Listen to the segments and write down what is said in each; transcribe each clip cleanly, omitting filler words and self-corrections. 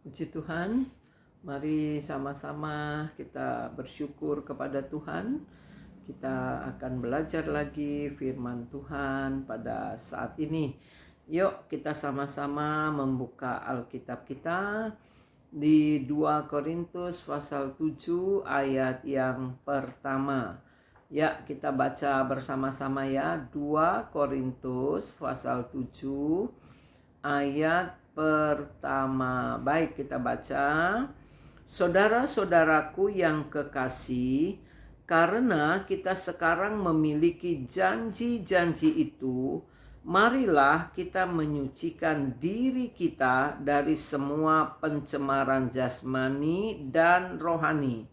Puji Tuhan, mari sama-sama kita bersyukur kepada Tuhan. Kita akan belajar lagi firman Tuhan pada saat ini. Yuk kita sama-sama membuka Alkitab kita di 2 Korintus pasal 7 ayat yang pertama. Ya, kita baca bersama-sama ya. 2 Korintus pasal 7 ayat pertama. Baik, kita baca. Saudara-saudaraku yang kekasih, karena kita sekarang memiliki janji-janji itu, marilah kita menyucikan diri kita dari semua pencemaran jasmani dan rohani,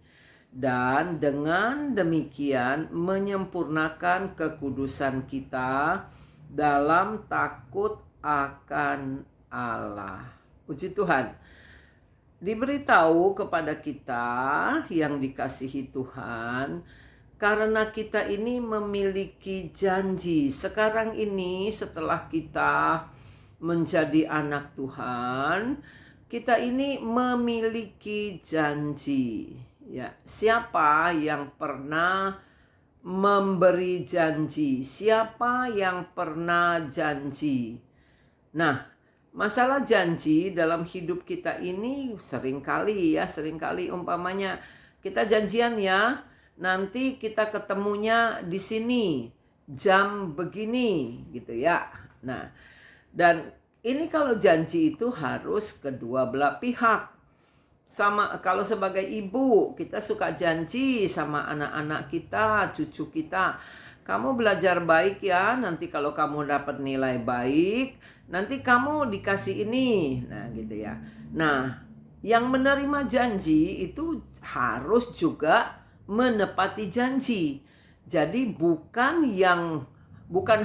dan dengan demikian menyempurnakan kekudusan kita dalam takut akan Allah. Puji Tuhan. Diberitahu kepada kita yang dikasihi Tuhan, karena kita ini memiliki janji. Sekarang ini setelah kita menjadi anak Tuhan, kita ini memiliki janji. Ya, siapa yang pernah memberi janji? Siapa yang pernah janji? Nah, masalah janji dalam hidup kita ini seringkali umpamanya kita janjian ya, nanti kita ketemunya di sini jam begini gitu ya. Nah, dan ini kalau janji itu harus kedua belah pihak. Sama kalau sebagai ibu kita suka janji sama anak-anak kita, cucu kita, kamu belajar baik ya, nanti kalau kamu dapat nilai baik, nanti kamu dikasih ini. Nah gitu ya. Nah, yang menerima janji itu harus juga menepati janji. Jadi bukan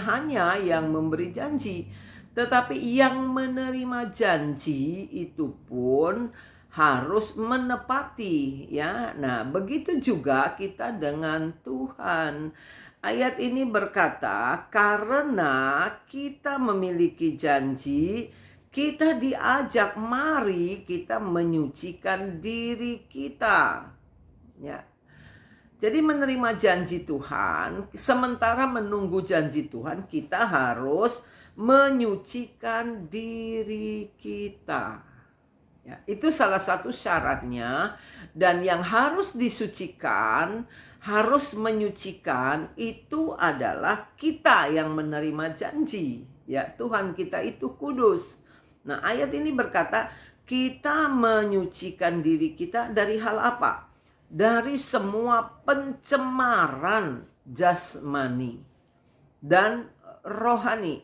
hanya yang memberi janji, tetapi yang menerima janji itu pun harus menepati ya. Nah, begitu juga kita dengan Tuhan. Ayat ini berkata, karena kita memiliki janji, kita diajak mari kita menyucikan diri kita. Ya. Jadi menerima janji Tuhan, sementara menunggu janji Tuhan, kita harus menyucikan diri kita. Ya, itu salah satu syaratnya, dan yang harus disucikan, harus menyucikan itu adalah kita yang menerima janji. Ya, Tuhan kita itu kudus. Nah, ayat ini berkata, kita menyucikan diri kita dari hal apa? Dari semua pencemaran jasmani dan rohani.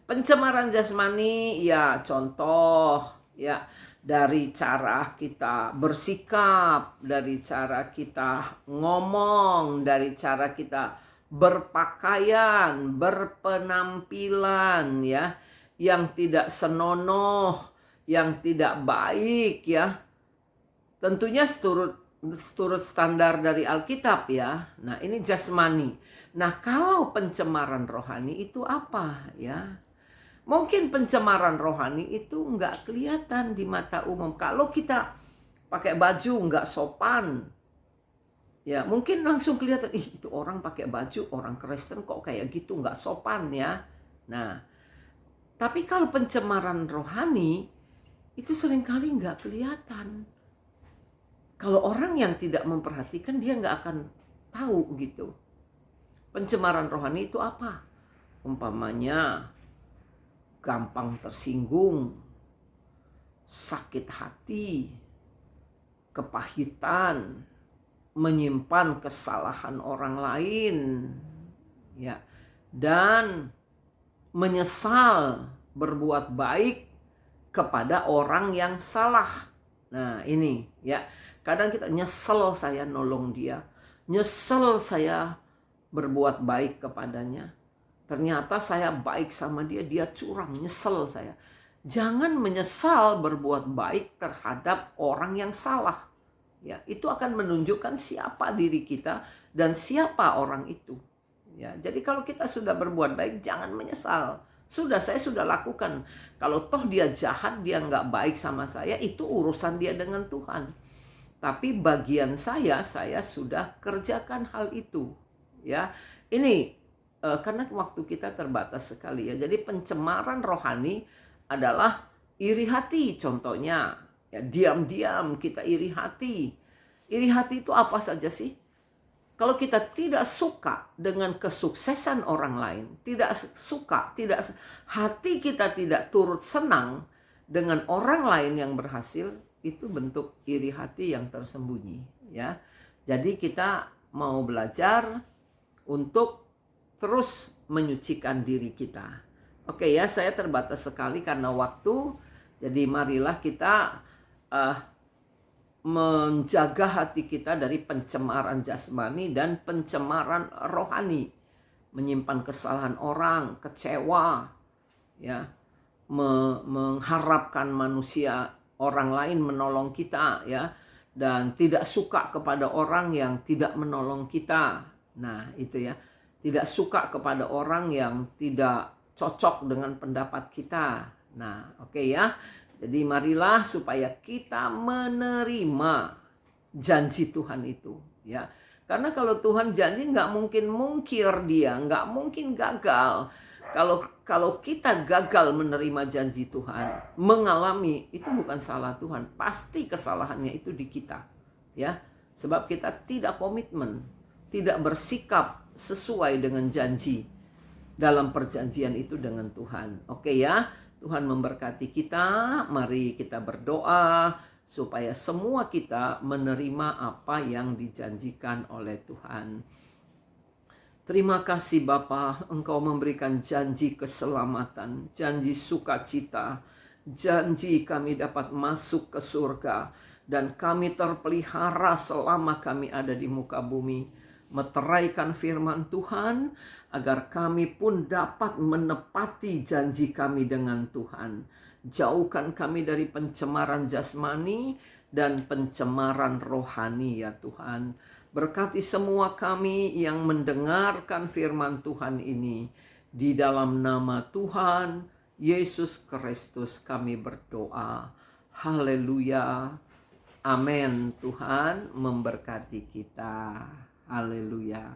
Pencemaran jasmani ya contoh ya, dari cara kita bersikap, dari cara kita ngomong, dari cara kita berpakaian, berpenampilan ya, yang tidak senonoh, yang tidak baik ya. Tentunya seturut standar dari Alkitab ya. Nah, ini jasmani. Nah, kalau pencemaran rohani itu apa ya? Mungkin pencemaran rohani itu nggak kelihatan di mata umum. Kalau kita pakai baju nggak sopan, ya mungkin langsung kelihatan, itu orang pakai baju, orang Kristen kok kayak gitu, nggak sopan ya. Nah, tapi kalau pencemaran rohani, itu seringkali nggak kelihatan. Kalau orang yang tidak memperhatikan, dia nggak akan tahu gitu. Pencemaran rohani itu apa? Umpamanya, gampang tersinggung, sakit hati, kepahitan, menyimpan kesalahan orang lain, ya, dan menyesal berbuat baik kepada orang yang salah. Nah, ini ya, kadang kita nyesel saya nolong dia, nyesel saya berbuat baik kepadanya. Ternyata saya baik sama dia, dia curang, nyesel saya. Jangan menyesal berbuat baik terhadap orang yang salah. Ya, itu akan menunjukkan siapa diri kita dan siapa orang itu. Ya, jadi kalau kita sudah berbuat baik, jangan menyesal. Saya sudah lakukan. Kalau toh dia jahat, dia nggak baik sama saya, itu urusan dia dengan Tuhan. Tapi bagian saya sudah kerjakan hal itu. Ya, ini karena waktu kita terbatas sekali ya. Jadi pencemaran rohani adalah iri hati contohnya. Ya, diam-diam kita iri hati. Iri hati itu apa saja sih? Kalau kita tidak suka dengan kesuksesan orang lain, hati kita tidak turut senang dengan orang lain yang berhasil, itu bentuk iri hati yang tersembunyi, ya. Jadi kita mau belajar untuk terus menyucikan diri kita. Oke ya, saya terbatas sekali karena waktu. Jadi marilah kita menjaga hati kita dari pencemaran jasmani dan pencemaran rohani. Menyimpan kesalahan orang, kecewa, ya, mengharapkan manusia orang lain menolong kita, ya, dan tidak suka kepada orang yang tidak menolong kita. Nah, itu ya. Tidak suka kepada orang yang tidak cocok dengan pendapat kita. Nah, oke ya. Jadi marilah supaya kita menerima janji Tuhan itu, ya. Karena kalau Tuhan janji nggak mungkin mungkir dia, nggak mungkin gagal. Kalau kita gagal menerima janji Tuhan, mengalami, itu bukan salah Tuhan, pasti kesalahannya itu di kita, ya. Sebab kita tidak komitmen, tidak bersikap sesuai dengan janji dalam perjanjian itu dengan Tuhan. Oke ya. Tuhan memberkati kita. Mari kita berdoa supaya semua kita menerima apa yang dijanjikan oleh Tuhan. Terima kasih Bapa, Engkau memberikan janji keselamatan, janji sukacita, janji kami dapat masuk ke surga, dan kami terpelihara selama kami ada di muka bumi. Meteraikan firman Tuhan agar kami pun dapat menepati janji kami dengan Tuhan. Jauhkan kami dari pencemaran jasmani dan pencemaran rohani ya Tuhan. Berkati semua kami yang mendengarkan firman Tuhan ini. Di dalam nama Tuhan Yesus Kristus kami berdoa. Haleluya. Amin. Tuhan memberkati kita. Haleluya.